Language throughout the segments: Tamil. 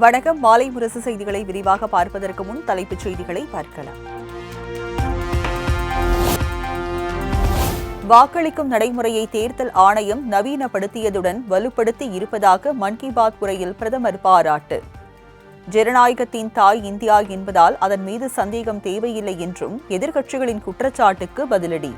வணக்கம். மாலை முரசு செய்திகளை விரிவாக பார்ப்பதற்கு முன் தலைப்புச் செய்திகளை பார்க்கலாம். வாக்களிக்கும் நடைமுறையை தேர்தல் ஆணையம் நவீனப்படுத்தியதுடன் வலுப்படுத்தி இருப்பதாக மன் கி பாத் உரையில் பிரதமர் பாராட்டு. ஜனநாயகத்தின் தாய் இந்தியா என்பதால் அதன் மீது சந்தேகம் தேவையில்லை என்றும் எதிர்க்கட்சிகளின் குற்றச்சாட்டுக்கு பதிலடி.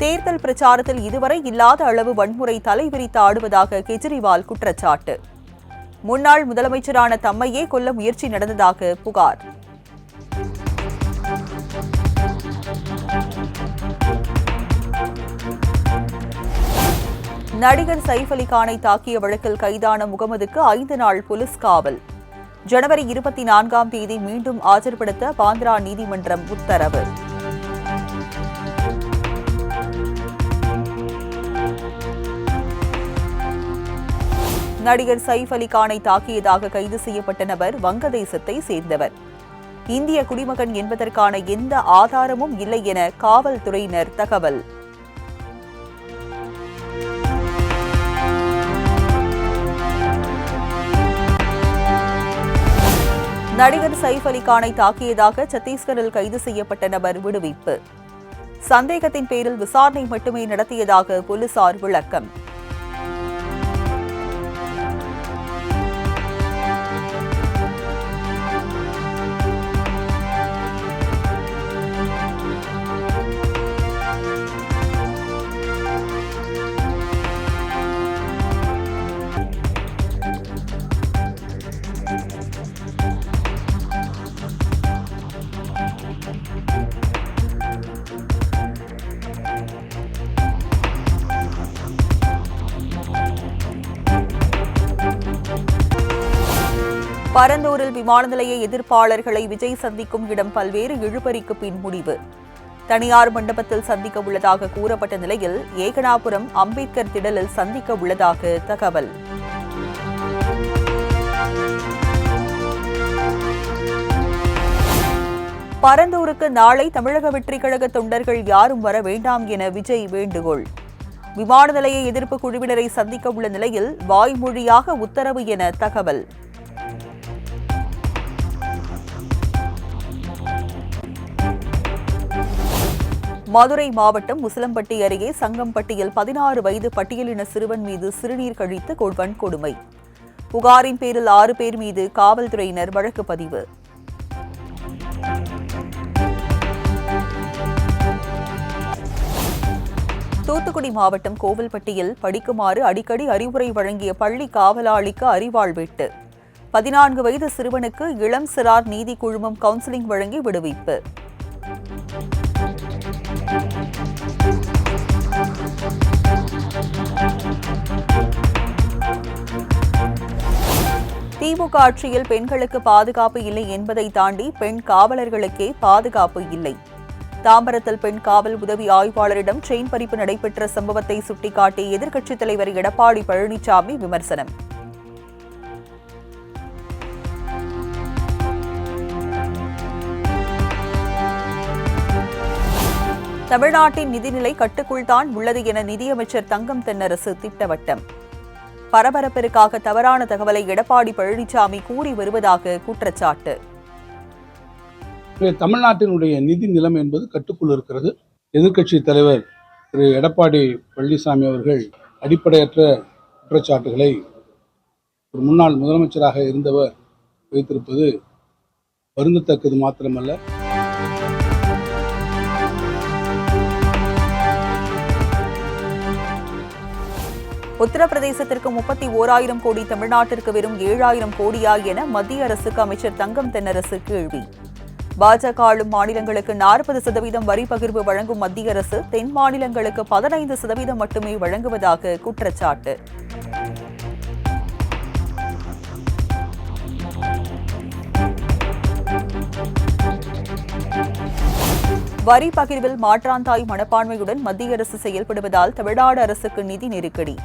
தேர்தல் பிரச்சாரத்தில் இதுவரை இல்லாத அளவு வன்முறை தலைவிரித்து ஆடுவதாக கெஜ்ரிவால் குற்றச்சாட்டு. முன்னாள் முதலமைச்சரான தம்மையே கொல்ல முயற்சி நடந்ததாக புகார். நடிகர் சைஃப் அலி கானை தாக்கிய வழக்கில் கைதான முகமதுக்கு 5 நாள் போலீஸ் காவல். ஜனவரி 24ஆம் தேதி மீண்டும் ஆஜர்படுத்த பாந்த்ரா நீதிமன்றம் உத்தரவு. நடிகர் சைஃப் அலி கானை தாக்கியதாக கைது செய்யப்பட்ட நபர் வங்கதேசத்தை சேர்ந்தவர். இந்திய குடிமகன் என்பதற்கான எந்த ஆதாரமும் இல்லை என காவல்துறையினர் தகவல். நடிகர் சைஃப் அலி கானை தாக்கியதாக சத்தீஸ்கரில் கைது செய்யப்பட்ட நபர் விடுவிப்பு. சந்தேகத்தின் பேரில் விசாரணை மட்டுமே நடத்தியதாக போலீசார் விளக்கம். பரந்தூரில் விமான நிலைய எதிர்ப்பாளர்களை விஜய் சந்திக்கும் இடம் பல்வேறு இழுபறிக்கு பின் முடிவு. தனியார் மண்டபத்தில் சந்திக்க உள்ளதாக கூறப்பட்ட நிலையில் ஏகனாபுரம் அம்பேத்கர் திடலில் சந்திக்க உள்ளதாக தகவல். பரந்தூருக்கு நாளை தமிழக வெற்றிக் கழக தொண்டர்கள் யாரும் வர வேண்டாம் என விஜய் வேண்டுகோள். விமான நிலைய எதிர்ப்பு குழுவினரை சந்திக்க உள்ள நிலையில் வாய்மொழியாக உத்தரவு என தகவல். மதுரை மாவட்டம் முசலம்பட்டி அருகே சங்கம்பட்டியில் 16 வயது பட்டியலின சிறுவன் மீது சிறுநீர் கழித்து வன்கொடுமை. புகாரின் பேரில் 6 பேர் மீது காவல்துறையினர் வழக்கு பதிவு. தூத்துக்குடி மாவட்டம் கோவில்பட்டியில் படிக்குமாறு அடிக்கடி அறிவுரை வழங்கிய பள்ளி காவலாளிக்கு அரிவாள் வெட்டு. 14 வயது சிறுவனுக்கு இளம் சிறார் நீதி குழுமம் கவுன்சிலிங் வழங்கி விடுவிப்பு. திமுக ஆட்சியில் பெண்களுக்கு பாதுகாப்பு இல்லை என்பதை தாண்டி பெண் காவலர்களுக்கே பாதுகாப்பு இல்லை. தாம்பரத்தில் பெண் காவல் உதவி ஆய்வாளரிடம் செயின் பறிப்பு நடைபெற்ற சம்பவத்தை சுட்டிக்காட்டி எதிர்க்கட்சித் தலைவர் எடப்பாடி பழனிசாமி விமர்சனம். தமிழ்நாட்டின் நிதிநிலை கட்டுக்குள்தான் உள்ளது என நிதியமைச்சர் தங்கம் தென்னரசு திட்டவட்டம். பரபரப்பிற்காக தவறான தகவலை எடப்பாடி பழனிசாமி கூறி வருவதாக குற்றச்சாட்டு. தமிழ்நாட்டினுடைய நிதி நிலைமை என்பது கட்டுக்குள் இருக்கிறது. எதிர்க்கட்சி தலைவர் திரு எடப்பாடி பழனிசாமி அவர்கள் அடிப்படையற்ற குற்றச்சாட்டுகளை ஒரு முன்னாள் முதலமைச்சராக இருந்தவர் வைத்திருப்பது வருந்தத்தக்கது மாத்திரமல்ல, உத்தரப்பிரதேசத்திற்கு 31,000 கோடி, தமிழ்நாட்டிற்கு வெறும் 7,000 கோடியா என மத்திய அரசுக்கு அமைச்சர் தங்கம் தென்னரசு கேள்வி. பாஜக ஆளும் மாநிலங்களுக்கு 40% வரி பகிர்வு வழங்கும் மத்திய அரசு தென் மாநிலங்களுக்கு 15% மட்டுமே வழங்குவதாக குற்றச்சாட்டு. வரி பகிர்வில் மாற்றாந்தாய் மனப்பான்மையுடன் மத்திய அரசு செயல்படுவதால் தமிழ்நாடு அரசுக்கு நிதி நெருக்கடி.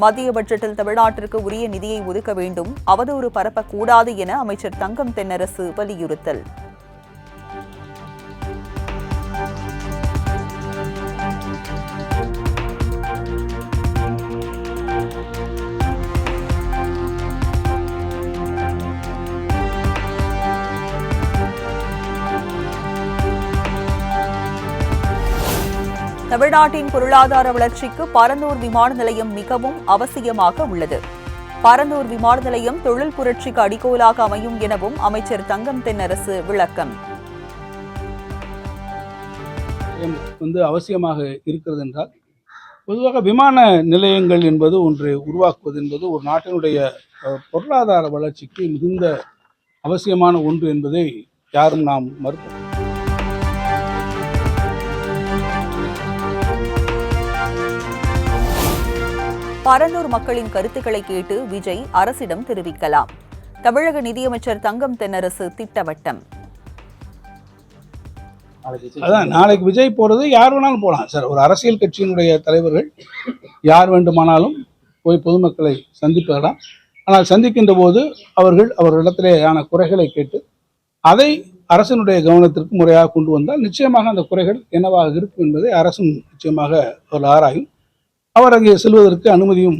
மத்திய பட்ஜெட்டில் தமிழ்நாட்டிற்கு உரிய நிதியை ஒதுக்க வேண்டும், அவதூறு பரப்பக்கூடாது என அமைச்சர் தங்கம் தென்னரசு வலியுறுத்தல். தமிழ்நாட்டின் பொருளாதார வளர்ச்சிக்கு பரந்தூர் விமான நிலையம் மிகவும் அவசியமாக உள்ளது. பரந்தூர் விமான நிலையம் தொழில் புரட்சிக்கு அடிக்கோலாக அமையும் எனவும் அமைச்சர் தங்கம் தென்னரசு விளக்கம். அவசியமாக இருக்கிறது என்றால், பொதுவாக விமான நிலையங்கள் என்பது ஒன்று உருவாக்குவது என்பது ஒரு நாட்டினுடைய பொருளாதார வளர்ச்சிக்கு மிகுந்த அவசியமான ஒன்று என்பதை யாரும் நாம் மறுக்க. பரந்தூர் மக்களின் கருத்துக்களை கேட்டு விஜய் அரசிடம் தெரிவிக்கலாம். தமிழக நிதியமைச்சர் தங்கம் தென்னரசு திட்டவட்டம். அதான் நாளைக்கு விஜய் போறது யார் வேணாலும் போகலாம் சார். ஒரு அரசியல் கட்சியினுடைய தலைவர்கள் யார் வேண்டுமானாலும் போய் பொதுமக்களை சந்திப்பதெல்லாம். ஆனால் சந்திக்கின்ற போது அவர்களிடத்திலேயான குறைகளை கேட்டு அதை அரசினுடைய கவனத்திற்கு முறையாக கொண்டு வந்தால் நிச்சயமாக அந்த குறைகள் என்னவாக இருக்கும் என்பதை அரசும் நிச்சயமாக ஒரு ஆராயும். அவர் அங்கே செல்வதற்கு அனுமதியும்.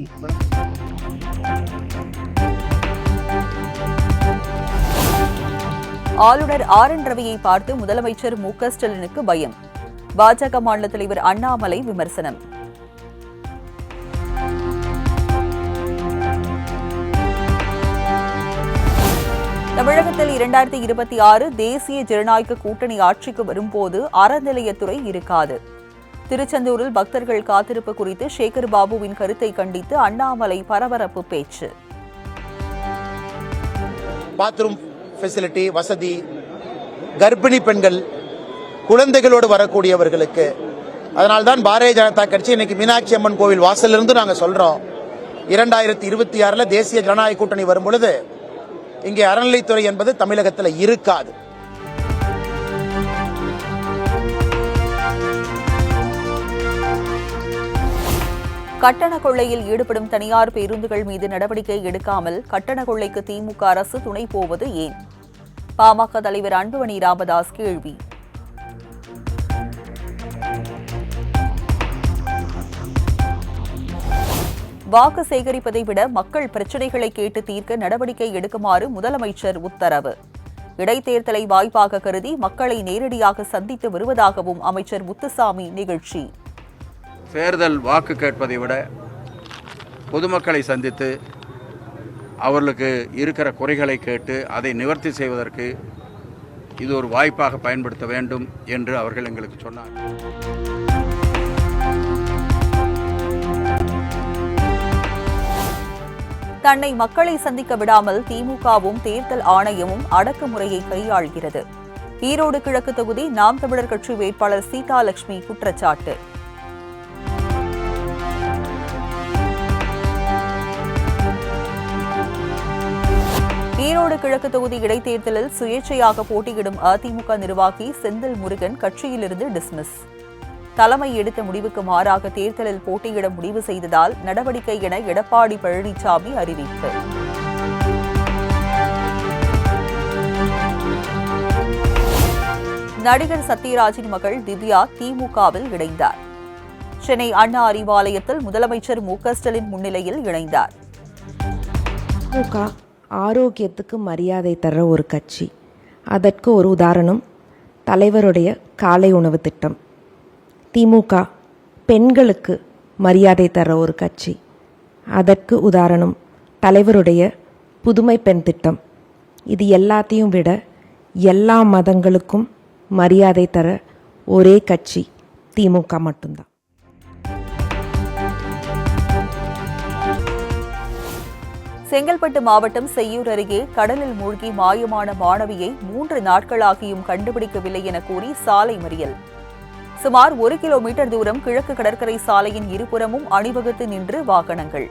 ஆளுநர் ஆர்.என். ரவியை பார்த்து முதலமைச்சர் மு.க. ஸ்டாலினுக்கு பயம். பாஜக மாநில தலைவர் அண்ணாமலை விமர்சனம். தமிழகத்தில் 2026 தேசிய ஜனநாயக கூட்டணி ஆட்சிக்கு வரும்போது அறநிலையத்துறை இருக்காது. திருச்செந்தூரில் பக்தர்கள் காத்திருப்பு குறித்து சேகர் பாபுவின் கருத்தை கண்டித்து அண்ணாமலை பரபரப்பு பேச்சு. பாத்ரூம் ஃபெசிலிட்டி வசதி, கர்ப்பிணி பெண்கள், குழந்தைகளோடு வரக்கூடியவர்களுக்கு, அதனால்தான் பாரதிய ஜனதா கட்சி இன்னைக்கு மீனாட்சி அம்மன் கோவில் வாசலிருந்து நாங்கள் சொல்றோம், 2026 தேசிய ஜனநாயக கூட்டணி வரும் பொழுது இங்கே அறநிலைத்துறை என்பது தமிழகத்தில் இருக்காது. கட்டண கொள்ளையில் ஈடுபடும் தனியார் பேருந்துகள் மீது நடவடிக்கை எடுக்காமல் கட்டண கொள்ளைக்கு திமுக அரசு துணை போவது ஏன்? பாமக தலைவர் அன்புமணி ராமதாஸ் கேள்வி. வாக்கு சேகரிப்பதை விட மக்கள் பிரச்சினைகளை கேட்டு தீர்க்க நடவடிக்கை எடுக்குமாறு முதலமைச்சர் உத்தரவு. இடைத்தேர்தலை வாய்ப்பாக கருதி மக்களை நேரடியாக சந்தித்து வருவதாகவும் அமைச்சர் முத்துசாமி நிகழ்ச்சி. தேர்தல் வாக்கு கேட்பதை விட பொதுமக்களை சந்தித்து அவர்களுக்கு இருக்கிற குறைகளை கேட்டு அதை நிவர்த்தி செய்வதற்கு இது ஒரு வாய்ப்பாக பயன்படுத்த வேண்டும் என்று அவர்கள் எங்களுக்கு சொன்னார். தன்னை மக்களை சந்திக்க விடாமல் திமுகவும் தேர்தல் ஆணையமும் அடக்குமுறையை கையாள்கிறது. ஈரோடு கிழக்கு தொகுதி நாம் தமிழர் கட்சி வேட்பாளர் சீதாலட்சுமி குற்றச்சாட்டு. ஈரோடு கிழக்கு தொகுதி இடைத்தேர்தலில் சுயேட்சையாக போட்டியிடும் அதிமுக நிர்வாகி செந்தில் முருகன் கட்சியிலிருந்து டிஸ்மிஸ். தலைமை எடுத்த முடிவுக்கு மாறாக தேர்தலில் போட்டியிட முடிவு செய்ததால் நடவடிக்கை என எடப்பாடி பழனிசாமி அறிவிப்பு. நடிகர் சத்யராஜின் மகள் திவ்யா திமுகவில் இணைந்தார். சென்னை அண்ணா அறிவாலயத்தில் முதலமைச்சர் மு.க. ஸ்டாலின் முன்னிலையில் இணைந்தார். ஆரோக்கியத்துக்கு மரியாதை தர ஒரு கட்சி. அதற்கு ஒரு உதாரணம் தலைவருடைய காலை உணவு திட்டம். திமுக பெண்களுக்கு மரியாதை தர ஒரு கட்சி. அதற்கு உதாரணம் தலைவருடைய புதுமை பெண் திட்டம். இது எல்லாத்தையும் விட எல்லா மதங்களுக்கும் மரியாதை தர ஒரே கட்சி திமுக மட்டும்தான். செங்கல்பட்டு மாவட்டம் செய்யூர் அருகே கடலில் மூழ்கி மாயமான மாணவியை 3 நாட்களாகியும் கண்டுபிடிக்கவில்லை என கூறி சாலை மறியல். சுமார் 1 கிலோமீட்டர் தூரம் கிழக்கு கடற்கரை சாலையின் இருபுறமும் அணிவகுத்து நின்று வாகனங்கள்.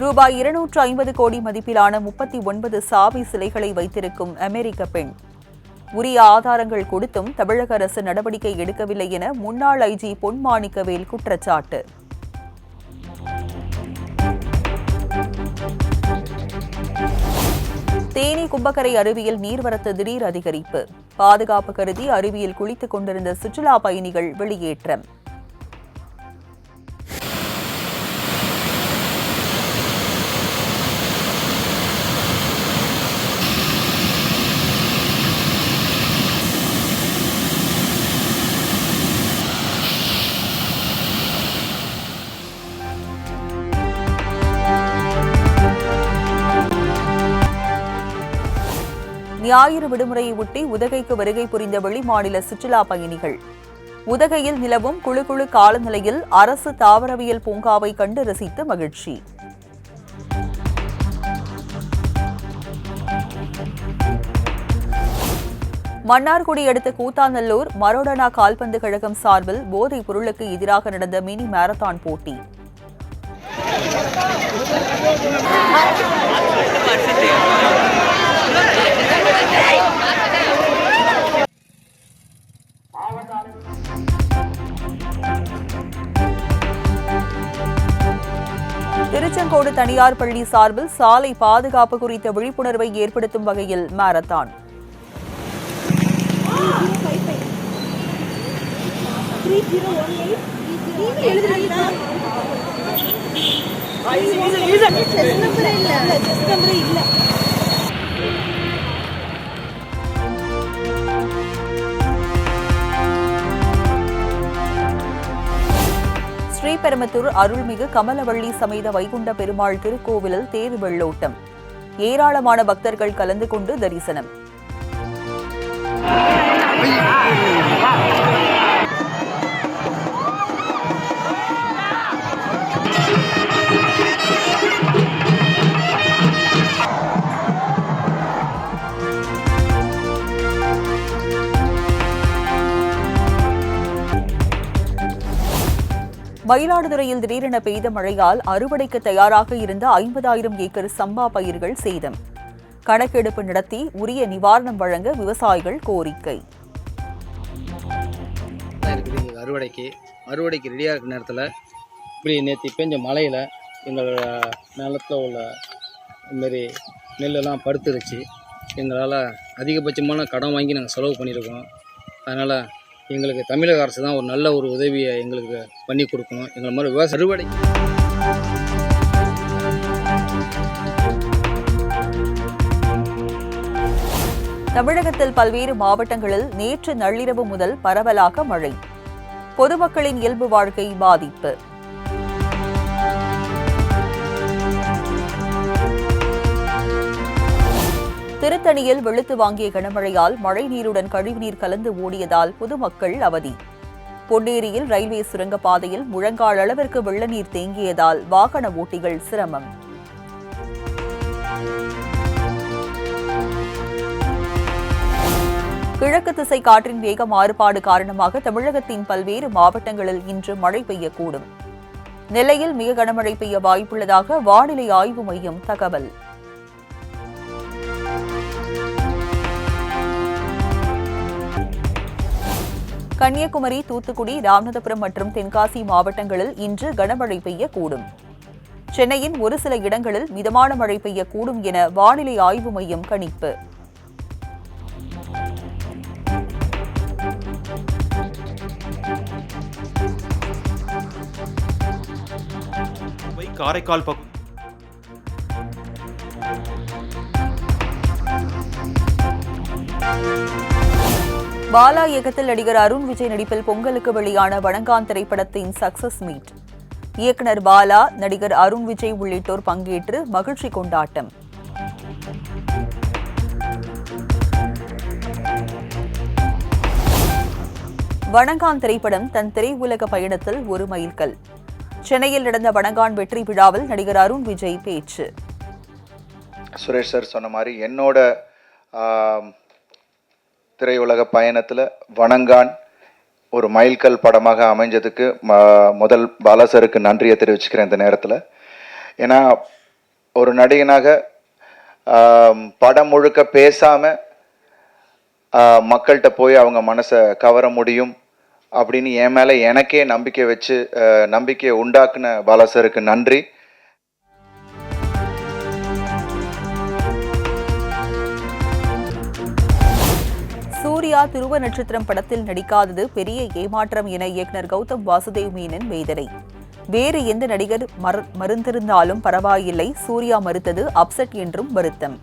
ரூபாய் 250 கோடி மதிப்பிலான 39 சாவி சிலைகளை வைத்திருக்கும் அமெரிக்க பெண். உரிய ஆதாரங்கள் கொடுத்தும் தமிழக அரசு நடவடிக்கை எடுக்கவில்லை என முன்னாள் ஐஜி பொன் மாணிக்கவேல் குற்றச்சாட்டு. தேனி கும்பக்கரை அருவியில் நீர்வரத்து திடீர் அதிகரிப்பு. பாதுகாப்பு கருதி அருவியில் குளித்துக் கொண்டிருந்த சுற்றுலா பயணிகள் வெளியேற்றம். ஞாயிறு விடுமுறையை ஒட்டி உதகைக்கு வருகை புரிந்த வெளிமாநில சுற்றுலா பயணிகள். உதகையில் நிலவும் குளு காலநிலையில் அரசு தாவரவியல் பூங்காவை கண்டு ரசித்து மகிழ்ச்சி. மன்னார்குடி அடுத்த கூத்தாநல்லூர் மரோடனா கால்பந்து கழகம் சார்பில் போதைப் பொருளுக்கு எதிராக நடந்த மினி மாரத்தான் போட்டி. திருச்செங்கோடு தனியார் பள்ளி சார்பில் சாலை பாதுகாப்பு குறித்த விழிப்புணர்வை ஏற்படுத்தும் வகையில் மாரத்தான். ஸ்ரீபெரும்புதூர் அருள்மிகு கமலவள்ளி சமேத வைகுண்ட பெருமாள் திருக்கோவிலில் தேர் வெள்ளோட்டம். ஏராளமான பக்தர்கள் கலந்து கொண்டு தரிசனம். மயிலாடுதுறையில் திடீரென பெய்த மழையால் அறுவடைக்கு தயாராக இருந்த 50,000 ஏக்கர் சம்பா பயிர்கள் சேதம். கணக்கெடுப்பு நடத்தி உரிய நிவாரணம் வழங்க விவசாயிகள் கோரிக்கை. அறுவடைக்கு ரெடியாக இருக்கிற நேரத்தில் இப்படி நேற்று பெஞ்ச மழையில் எங்கள் நிலத்தில் உள்ள இதுமாரி நெல்லெல்லாம் படுத்துருச்சு. எங்களால் அதிகபட்சமான கடன் வாங்கி நாங்கள் செலவு பண்ணியிருக்கோம். அதனால் எங்களுக்கு தமிழக அரசு தான் ஒரு நல்ல ஒரு உதவியை எங்களுக்கு பண்ணி கொடுக்கணும். எங்களை மாதிரி விவசாய அறுவடை தமிழகத்தில் பல்வேறு மாவட்டங்களில் நேற்று நள்ளிரவு முதல் பரவலாக மழை. பொதுமக்களின் இயல்பு வாழ்க்கை பாதிப்பு. திருத்தணியில் வெளுத்து வாங்கிய கனமழையால் மழை நீருடன் கழிவுநீர் கலந்து ஓடியதால் பொதுமக்கள் அவதி. பொன்னேரியில் ரயில்வே சுரங்கப்பாதையில் முழங்கால் அளவிற்கு வெள்ள நீர் தேங்கியதால் வாகன ஓட்டிகள் சிரமம். கிழக்கு திசை காற்றின் வேக மாறுபாடு காரணமாக தமிழகத்தின் பல்வேறு மாவட்டங்களில் இன்று மழை பெய்யக்கூடும். நெல்லையில் மிக கனமழை பெய்ய வாய்ப்புள்ளதாக வானிலை ஆய்வு மையம் தகவல். கன்னியாகுமரி, தூத்துக்குடி, ராமநாதபுரம் மற்றும் தென்காசி மாவட்டங்களில் இன்று கனமழை பெய்யக்கூடும். சென்னையின் ஒரு சில இடங்களில் மிதமான மழை பெய்யக்கூடும் என வானிலை ஆய்வு மையம் கணிப்பு. காரைக்கால் பாலா இயக்கத்தில் நடிகர் அருண் விஜய் நடிப்பில் பொங்கலுக்கு வெளியான வணங்கான் திரைப்படத்தின் சக்சஸ் மீட். இயக்குனர் பாலா, நடிகர் அருண் விஜய் உள்ளிட்டோர் பங்கேற்று மகிழ்ச்சி கொண்டாட்டம். வணங்கான் திரைப்படம் தன் திரையுலக பயணத்தில் ஒரு மைல்கல். சென்னையில் நடந்த வணங்கான் வெற்றி விழாவில் நடிகர் அருண் விஜய் பேச்சு. சுரேஷ் சார் சொன்ன மாதிரி என்னோட திரையுலக பயணத்தில் வணங்கான் ஒரு மைல்கல் படமாக அமைஞ்சதுக்கு முதல் பாலா சாருக்கு நன்றியை தெரிவிச்சுக்கிறேன் இந்த நேரத்தில். ஏன்னா ஒரு நடிகனாக படம் முழுக்க பேசாமல் மக்கள்கிட்ட போய் அவங்க மனசை கவர முடியும் அப்படின்னு என் மேலே எனக்கே நம்பிக்கையை உண்டாக்குன பாலா சாருக்கு நன்றி. சூர்யா துருவ நட்சத்திரம் படத்தில் நடிக்காதது பெரிய ஏமாற்றம் என இயக்குனர் கௌதம் வாசுதேவ் மேனன் வேதனை. வேறு எந்த நடிகர் மறுத்திருந்தாலும் பரவாயில்லை, சூர்யா மறுத்தது அப்செட் என்றும் வருத்தம்.